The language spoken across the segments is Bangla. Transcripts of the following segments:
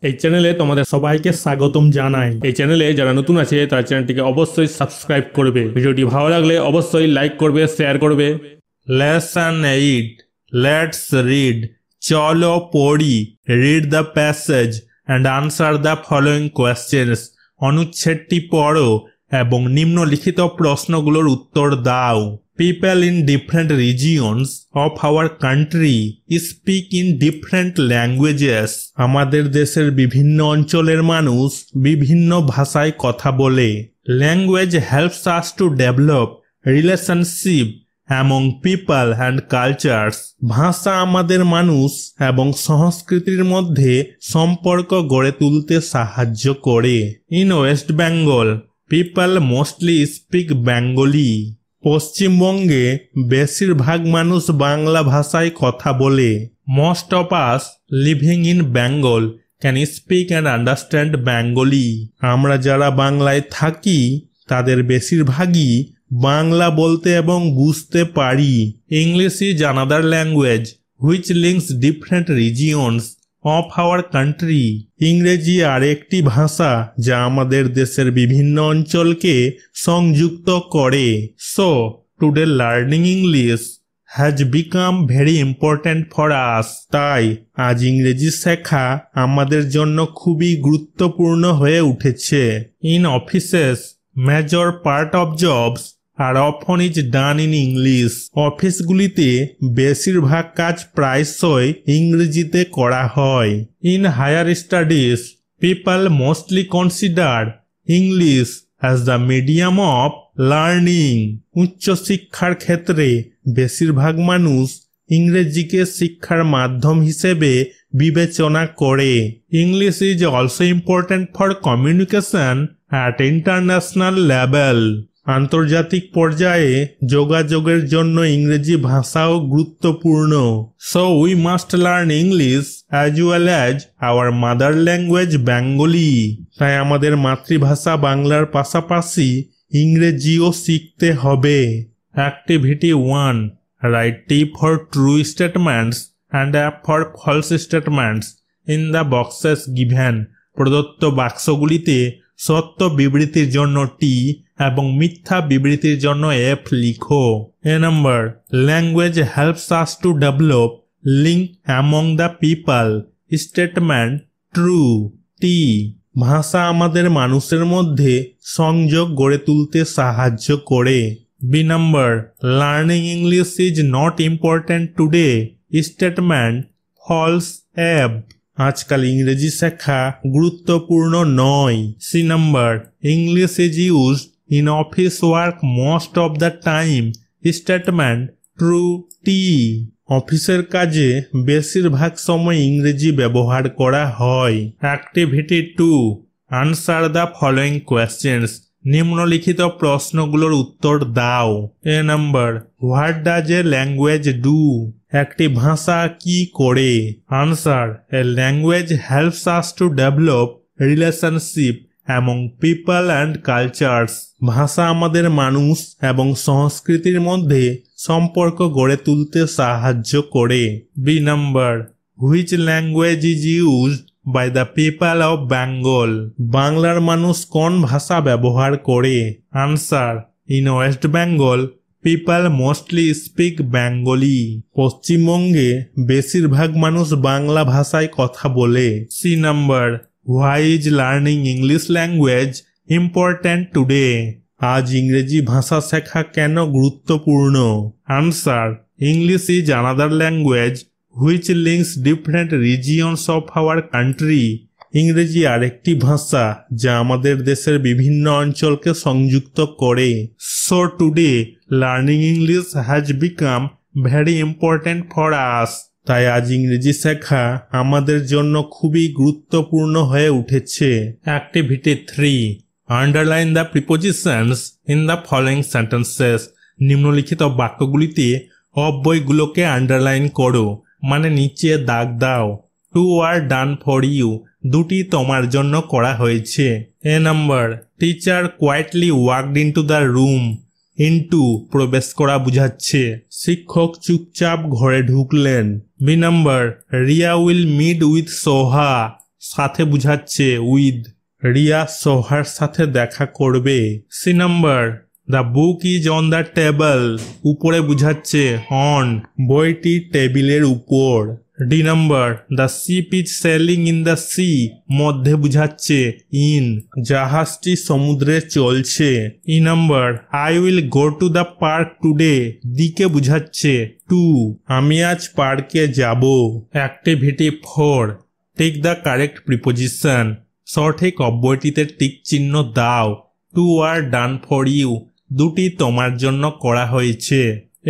এই চ্যানেলে তোমাদের সবাইকে স্বাগতম জানাই। এই চ্যানেলে যারা নতুন আছে তারা চ্যানেলটিকে অবশ্যই সাবস্ক্রাইব করবে। ভিডিওটি ভালো লাগলে অবশ্যই লাইক করবে, শেয়ার করবে। Lesson 8 let's read. চলো পড়ি। Read the passage and answer the following questions. অনুচ্ছেদটি পড়ো এবং নিম্নলিখিত প্রশ্নগুলোর উত্তর দাও। People in different regions of our country speak in different languages. আমাদের দেশের বিভিন্ন অঞ্চলের মানুষ বিভিন্ন ভাষায় কথা বলে। Language helps us to develop relationship among people and cultures. ভাষা আমাদের মানুষ এবং সংস্কৃতির মধ্যে সম্পর্ক গড়ে তুলতে সাহায্য করে। In West Bengal, people mostly speak Bengali. পশ্চিমবঙ্গে বেশিরভাগ মানুষ বাংলা ভাষায় কথা বলে। Most of us living in Bengal can speak and understand Bengali. আমরা যারা বাংলায় থাকি তাদের বেশিরভাগই বাংলা বলতে এবং বুঝতে পারি। English is another language which links different regions of our country. ইংরেজি আরেকটি ভাষা যা আমাদের দেশের বিভিন্ন অঞ্চলকে সংযুক্ত করে। So, today learning English has become very important for us. তাই আজ ইংরেজি শেখা আমাদের জন্য খুবই গুরুত্বপূর্ণ হয়ে উঠেছে। In offices, major part of jobs R often is done in English. অফিসগুলিতে বেশিরভাগ কাজ প্রায়শই ইংরেজিতে করা হয়। In higher studies, people mostly consider English as the medium of learning. উচ্চশিক্ষার ক্ষেত্রে বেশিরভাগ মানুষ ইংরেজিকে শিক্ষার মাধ্যম হিসেবে বিবেচনা করে। English is also important for communication at international level. আন্তর্জাতিক পর্যায়ে যোগাযোগের জন্য ইংরেজি ভাষাও গুরুত্বপূর্ণ। So we must learn English as well as our mother language Bengali. তাই আমাদের মাতৃভাষা বাংলার পাশাপাশি ইংরেজিও শিখতে হবে। Activity 1. Write T for true statements and F for false statements in the boxes given. প্রদত্ত বাক্সগুলিতে সত্য বিবৃতির জন্য টি এবং মিথ্যা বিবৃতির জন্য এফ লিখো। A number. Language helps us to develop link among the people. Statement true. T. ভাষা আমাদের মানুষের মধ্যে সংযোগ গড়ে তুলতে সাহায্য করে। B number. Learning English is not important today. Statement false. F. আজকাল ইংরেজি শেখা গুরুত্বপূর্ণ নয়। C number. English is used in office work most of the time. Statement true. T. অফিসের কাজে বেশিরভাগ সময় ইংরেজি ব্যবহার করা হয়। Activity 2. Answer the following questions. নিম্নলিখিত প্রশ্নগুলোর উত্তর দাও। A number. What does a language do? একটি ভাষা কি করে? Answer. A language helps us to develop relationship among people and cultures. ভাষা আমাদের মানুষ এবং সংস্কৃতির মধ্যে সম্পর্ক গড়ে তুলতে সাহায্য করে। B number. Which language is used by the people of Bengal? বাংলার মানুষ কোন ভাষা ব্যবহার করে? Answer. In West Bengal, people mostly speak Bengali. পশ্চিমবঙ্গে বেশিরভাগ মানুষ বাংলা ভাষায় কথা বলে। C number. Why is learning English language important today? আজ ইংরেজি ভাষা শেখা কেন গুরুত্বপূর্ণ? Answer. English is another language which links different regions of our country. ইংরেজি আরেকটি ভাষা যা আমাদের দেশের বিভিন্ন অঞ্চলকে সংযুক্ত করে। So today, learning English has become very important for us. তাই আজ ইংরেজি শেখা আমাদের জন্য খুবই গুরুত্বপূর্ণ হয়ে উঠেছে। Activity 3. Underline the prepositions in the following sentences. নিম্নলিখিত বাক্যগুলিতে অব্যয়গুলোকে আন্ডারলাইন করো, মানে নিচে দাগ দাও। Two are done for you. দুটি তোমার জন্য করা হয়েছে। A number. Teacher quietly walked into the room. into প্রবেশ করা বুঝাচ্ছে। শিক্ষক চুপচাপ ঘরে ঢুকলেন। B number. Ria will meet with Soha. সাথে বুঝাচ্ছে উইথ। রিয়া সোহার সাথে দেখা করবে। C number, the book is on the table, উপরে বুঝাচ্ছে অন, বইটি টেবিলের উপর। D number, the ship is sailing in the sea, মধ্যে বুঝাচ্ছে ইন, জাহাজটি সমুদ্রে চলছে। E number, I will go to the park today, দিকে বুঝাচ্ছে টু, আমি আজ পার্কে যাব। Activity 4, take the correct preposition, সঠিক অব্যয়টিতে টিক চিহ্ন দাও। Two are done for you, দুটি তোমার জন্য করা হয়েছে।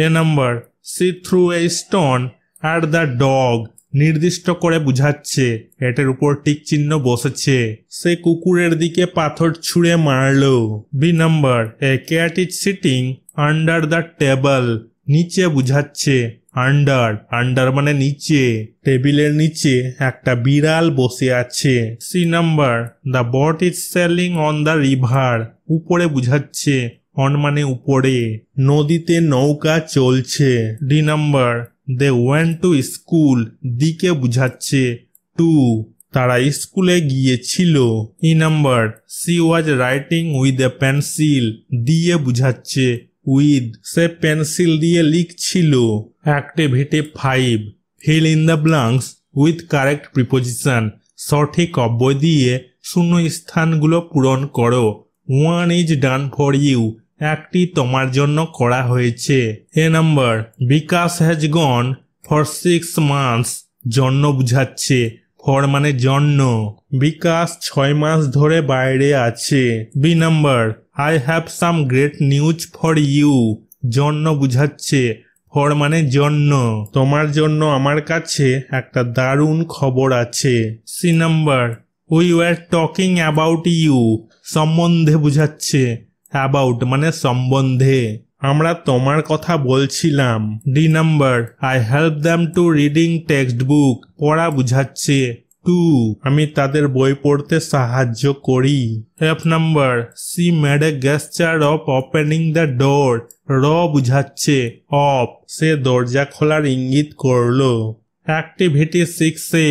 A number, see through a stone are the dog, নির্দিষ্ট করে বুঝাচ্ছে, এটার উপর টিক চিহ্ন বসেছে, সে কুকুরের দিকে পাথর ছুঁড়ে মারলো। B number, a cat is sitting under the table, নিচে বুঝাচ্ছে আন্ডার, আন্ডার মানে নিচে, টেবিলের নিচে একটা বিড়াল বসে আছে। C number, the boat is sailing on the river, উপরে বুঝাচ্ছে অন মানে উপরে, নদীতে নৌকা চলছে। D number, they went to school, দিকে বুঝাচ্ছে টু, তারা স্কুলে গিয়েছিল। E number, she was writing with a pencil, দিয়ে বুঝাচ্ছে উইথ, সে পেন্সিল দিয়ে লিখছিল। Activity 5, fill in the blanks with correct preposition, সঠিক অব্যয় দিয়ে শূন্য স্থানগুলো পূরণ করো। One is done for you, একটি তোমার জন্য করা হয়েছে। A number, Bikash has gone for 6 months, জন্য বুঝাচ্ছে, ফর মানে জন্য, বিকাশ 6 মাস ধরে বাইরে আছে। B number, I have some great news for you, জন্য বুঝাচ্ছে, ফর মানে জন্য, তোমার জন্য আমার কাছে একটা দারুণ খবর আছে। C number, we were talking about you, সম্বন্ধে বুঝাচ্ছে, অ্যাবাউট মানে সম্বন্ধে, আমরা তোমার কথা বলছিলাম। D number, I help them to reading textbook, পড়া বুঝাচ্ছে টু, আমি তাদের বই পড়তে সাহায্য করি। F number, she made a gesture of opening the door, র বুঝাচ্ছে অফ, সে দরজা খোলার ইঙ্গিত করলো। Activity 6A,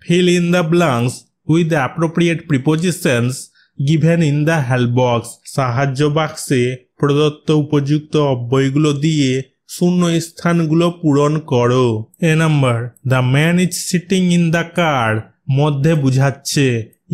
fill in the blanks with appropriate prepositions given in the help box, সাহায্য বাক্সে প্রদত্ত উপযুক্ত অব্যয়গুলো দিয়ে শূন্য স্থানগুলো পূরণ করো। A number, the man is sitting in the car, মধ্যে বুঝাচ্ছে,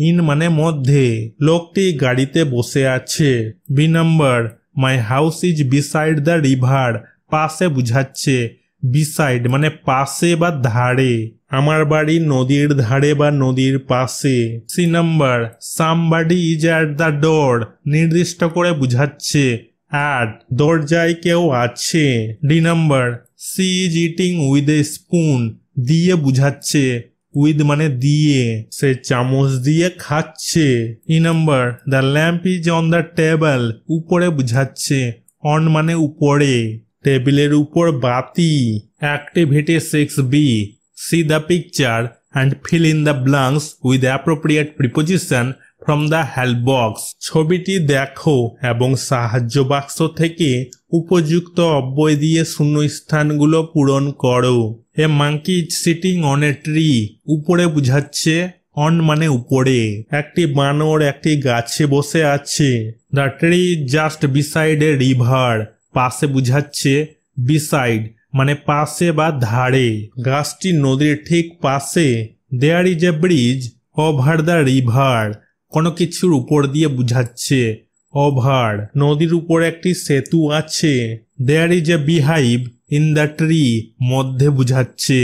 ইন মানে মধ্যে, লোকটি গাড়িতে বসে আছে। B number, my house is beside the river, পাশে বুঝাচ্ছে, বিসাইড মানে পাশে বা ধারে, আমার বাড়ি নদীর ধারে বা নদীর পাশে। C number, somebody is at the door, নির্দিষ্ট করে বুঝাচ্ছে অ্যাট, দরজায় কেউ আছে। D number, she is eating with a spoon, দিয়ে বুঝাচ্ছে, উইথ মানে দিয়ে, সে চামচ দিয়ে খাচ্ছে। E number, the lamp is on the table, উপরে বুঝাচ্ছে, অন মানে উপরে, টেবিলের উপর বাতি। Activity 6B, see the picture and fill in the blanks with appropriate preposition from the help box, ছবিটি দেখো এবং সাহায্য বাক্স থেকে উপযুক্ত অব্যয় দিয়ে শূন্য স্থানগুলো পূরণ করো। A monkey is sitting on a tree, উপরে বুঝাচ্ছে, অন মানে উপরে, একটি বানর একটি গাছে বসে আছে। The tree just beside a river, পাশে বুঝাচ্ছে, বিসাইড মানে পাশে বা ধারে, গাছটি নদীর ঠিক পাশে। There is a bridge over the river, কোনো কিছুর উপর দিয়ে বুঝাচ্ছে, ওভার, নদীর উপর একটি সেতু আছে। There is a beehive in the tree, মধ্যে বুঝাচ্ছে,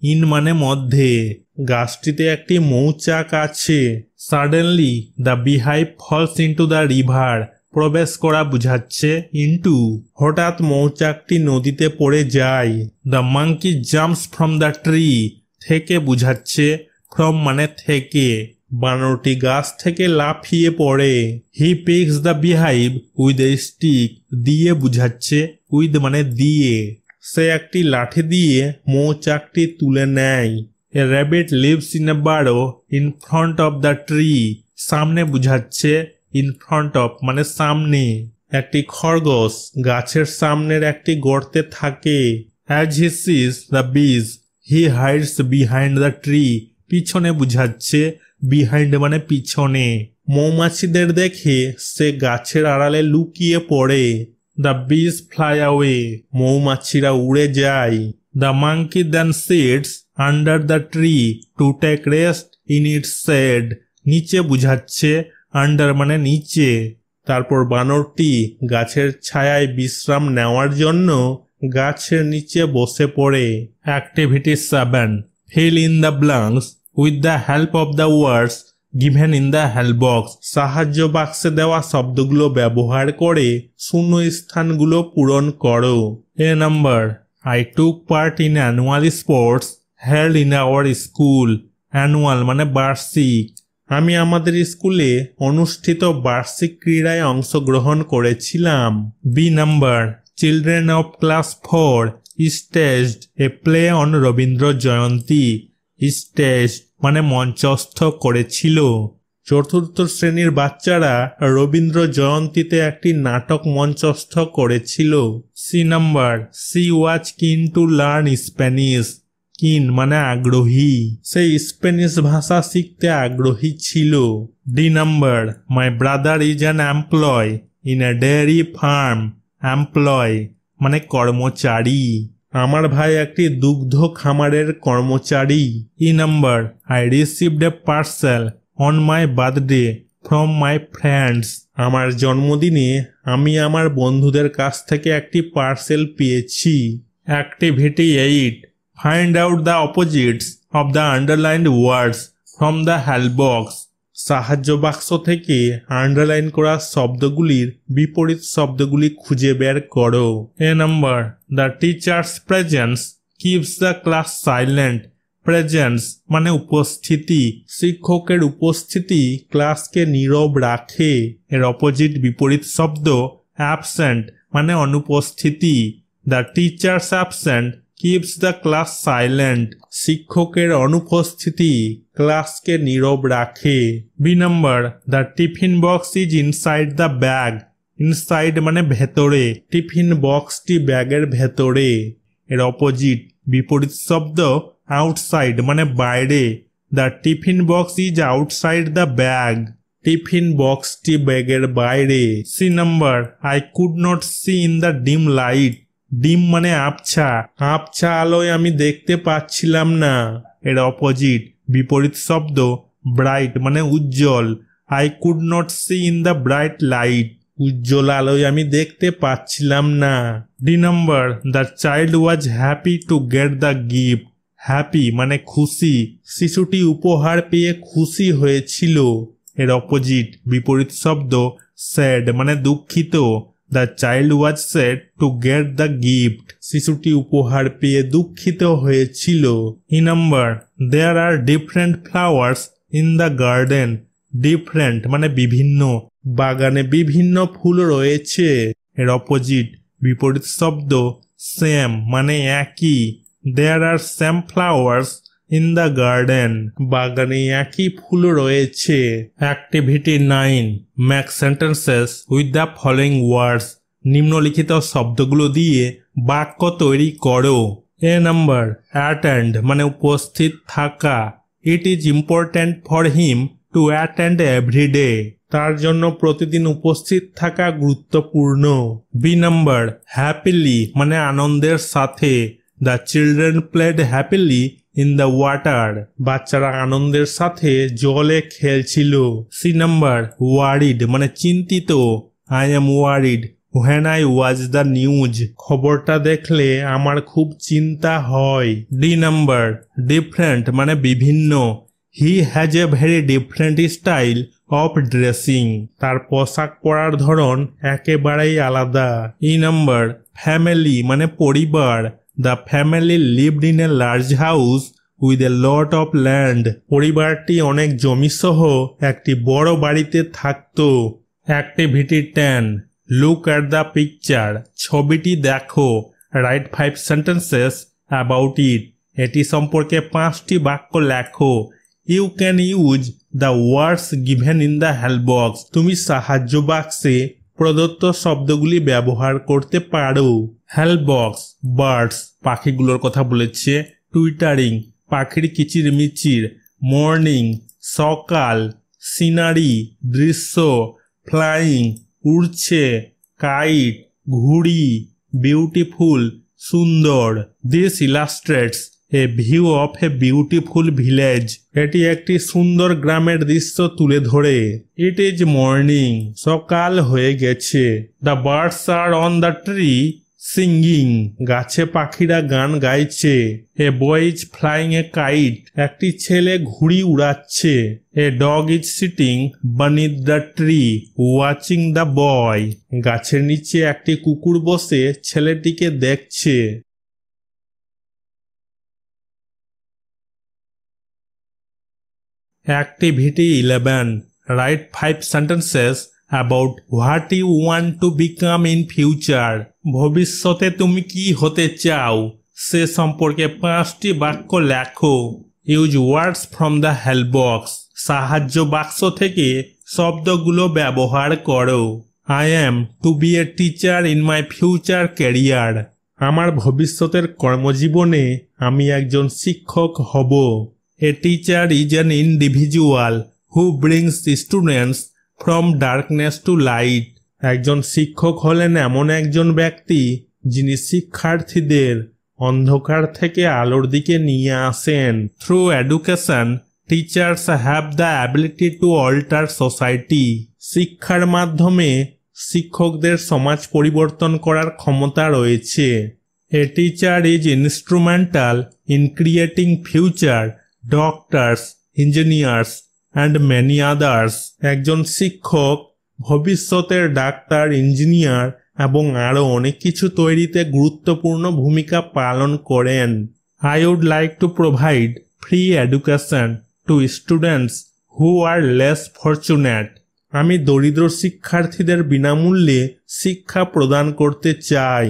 ইন মানে মধ্যে, গাছটিতে একটি মৌচাক আছে। Suddenly the beehive falls into the river, প্রবেশ করা বুঝাচ্ছে ইনটু, হঠাৎ মৌচাকটি নদীতে পড়ে যায়। The monkey jumps from the tree, থেকে বুঝাচ্ছে, ফ্রম মানে থেকে, বানরটি গাছ থেকে লাফিয়ে পড়ে। He picks the beehive with a stick, দিয়ে বুঝাচ্ছে, উইথ মানে দিয়ে, সে একটি লাঠি দিয়ে মৌচাকটি তুলে নেয়। এ র্যাবিট লিভস ইন এ বারো in front of the tree, সামনে বুঝাচ্ছে, ইন ফ্রন্ট অফ মানে সামনে, একটি খরগোশ গাছের সামনের একটি গর্তে থাকে। অ্যাজ হি সিজ দ্য বিজ হি হাইডস বিহাইন্ড দ্য ট্রি, পিছনে বুঝাচ্ছে, বিহাইন্ড মানে পিছনে। মৌমাছিদের দেখে সে গাছের আড়ালে লুকিয়ে পড়ে। দ্য বিজ ফ্লাই অ্যাওয়ে, মৌমাছিরা উড়ে যায়। The monkey then sits under the tree to take rest in its shade, নিচে বুঝাচ্ছে, আন্ডার মানে নিচে। তারপর বানরটি গাছের ছায়ায় বিশ্রাম নেওয়ার জন্য গাছের নিচে বসে পড়ে। Activity 7, fill in the blanks with the help of the words given in the help box। সাহায্য বাক্সে দেওয়া শব্দগুলো ব্যবহার করে শূন্য স্থানগুলো পূরণ করো। A number, I took part in annual sports held in our school। Annual মানে বার্ষিক। আমি আমাদের স্কুলে অনুষ্ঠিত বার্ষিক ক্রীড়ায় অংশগ্রহণ করেছিলাম। B number, children of class 4 staged a play on Rabindra Jayanti. Staged মানে মঞ্চস্থ করেছিল। চতুর্থ শ্রেণীর বাচ্চারা রবীন্দ্র জয়ন্তীতে একটি নাটক মঞ্চস্থ করেছিল। সি নাম্বার, সি ওয়াজ কিন টু লার্ন স্প্যানিশ। কিন মানে আগ্রহী, সেই স্প্যানিশ ভাষা শিখতে আগ্রহী ছিল। D number, my brother is an employ in a dairy farm. Employ মানে কর্মচারী, আমার ভাই একটি দুগ্ধ খামারের কর্মচারী। E number, I received a parcel on my birthday from my friends. আমার জন্মদিনে আমি আমার বন্ধুদের কাছ থেকে একটি পার্সেল পেয়েছি। Activity 8, find out the opposites of the underlined words from the help box. সাহায্য বাক্স থেকে আন্ডারলাইন করা শব্দগুলির বিপরীত শব্দগুলি খুঁজে বের করো। A number, the teacher's presence keeps the class silent. Presence মানে উপস্থিতি, শিক্ষকের উপস্থিতি ক্লাসকে নীরব রাখে। এর অপোজিট বিপরীত শব্দ অ্যাবসেন্ট মানে অনুপস্থিতি। The teacher's absent keeps the class silent, শিক্ষকের অনুপস্থিতি ক্লাসকে নীরব রাখে। B number, the tiffin box is inside the bag. Inside মানে ভেতরে, টিফিন বক্সটি ব্যাগের ভেতরে। এর অপোজিট বিপরীত শব্দ আউটসাইড মানে বাইরে। The tiffin box is outside the bag, tiffin বক্সটি ব্যাগের বাইরে। C number, I could not see in the dim light. Dim মানে আবছা, আবছা আলোয় আমি দেখতে পাচ্ছিলাম না। এর অপোজিট বিপরীত শব্দ ব্রাইট মানে উজ্জ্বল। I could not see in the bright light, উজ্জ্বল আলোয় আমি দেখতে পাচ্ছিলাম না। D number, the child was happy to get the gift. Happy মানে খুশি, শিশুটি উপহার পেয়ে খুশি হয়েছিল। এর অপোজিট বিপরীত শব্দ স্যাড মানে দুঃখিত। The child was sad to get the gift, শিশুটি উপহার পেয়ে দুঃখিত হয়েছিল। E number, there are different flowers in the garden. Different মানে বিভিন্ন, বাগানে বিভিন্ন ফুল রয়েছে। এর অপোজিট বিপরীত শব্দ সেম মানে একই। There are same flowers in the garden, বাগানে একই ফুল রয়েছে। Activity 9, make sentences with the following words. নিম্নলিখিত শব্দগুলো দিয়ে বাক্য তৈরি করো। এ নাম্বার, অ্যাটেন্ড মানে উপস্থিত থাকা। It is important for him to attend every day, তার জন্য প্রতিদিন উপস্থিত থাকা গুরুত্বপূর্ণ। বি নাম্বার, হ্যাপিলি মানে আনন্দের সাথে। The children played happily in the water, বাচ্চারা আনন্দের সাথে জলে খেলছিল। সি নাম্বার, ওয়ারিড মানে চিন্তিত। I am worried when I watch the news, খবরটা দেখলে আমার খুব চিন্তা হয়। ডি নাম্বার, ডিফারেন্ট মানে বিভিন্ন। He has a very different style of dressing, তার পোশাক পরার ধরন একেবারেই আলাদা। ই নাম্বার, ফ্যামিলি মানে পরিবার। The family lived in a large house with a lot of land, পরিবারটি অনেক জমিসহ একটি বড় বাড়িতে থাকতো। Activity 10, look at the picture, ছবিটি দেখো। রাইট 5 সেন্টেন্সেস অ্যাবাউট ইট, এটি সম্পর্কে 5টি বাক্য লেখো। You can use the words given in the help box, তুমি সাহায্য বাক্সে প্রদত্ত শব্দগুলি ব্যবহার করতে পারো। হেল্প বক্স, বার্ডস পাখিগুলোর কথা বলেছে। টুইটারিং পাখির কিচিরমিচির। মর্নিং সকাল, সিনারি, দৃশ্য, ফ্লাইং, উড়ছে, কাইট, ঘুড়ি, বিউটিফুল, সুন্দর। This illustrates a view of a beautiful village. এটি একটি সুন্দর গ্রামের দৃশ্য তুলে ধরে। ইট ইজ মর্নিং, সকাল হয়ে গেছে। The birds are on the tree singing, গাছে পাখিরা গান গাইছে। A boy is flying a kite, একটি ছেলে ঘুড়ি উড়াচ্ছে। A dog is sitting beneath the tree watching the boy, গাছের নিচে একটি কুকুর বসে ছেলেটিকে দেখছে। Activity 11. Write 5 sentences about what you want to become in future. ভবিষ্যতে তুমি কি হতে চাও সে সম্পর্কে 5টি বাক্য লেখো। Use words from the help box. সাহায্য বাক্স থেকে শব্দগুলো ব্যবহার করো। I am to be a teacher in my future career. আমার ভবিষ্যতের কর্মজীবনে আমি একজন শিক্ষক হব। A teacher is an individual who brings students from darkness to light. একজন শিক্ষক হলেন এমন একজন ব্যক্তি যিনি শিক্ষার্থীদের অন্ধকার থেকে আলোর দিকে নিয়ে আসেন। Through education, teachers have the ability to alter society. শিক্ষার মাধ্যমে শিক্ষকদের সমাজ পরিবর্তন করার ক্ষমতা রয়েছে। A teacher is instrumental in creating future doctors, engineers and many others. একজন শিক্ষক ভবিষ্যতের ডাক্তার, ইঞ্জিনিয়ার এবং আরও অনেক কিছু তৈরিতে গুরুত্বপূর্ণ ভূমিকা পালন করেন। I would like to provide free education to students who are less fortunate. আমি দরিদ্র শিক্ষার্থীদের বিনামূল্যে শিক্ষা প্রদান করতে চাই।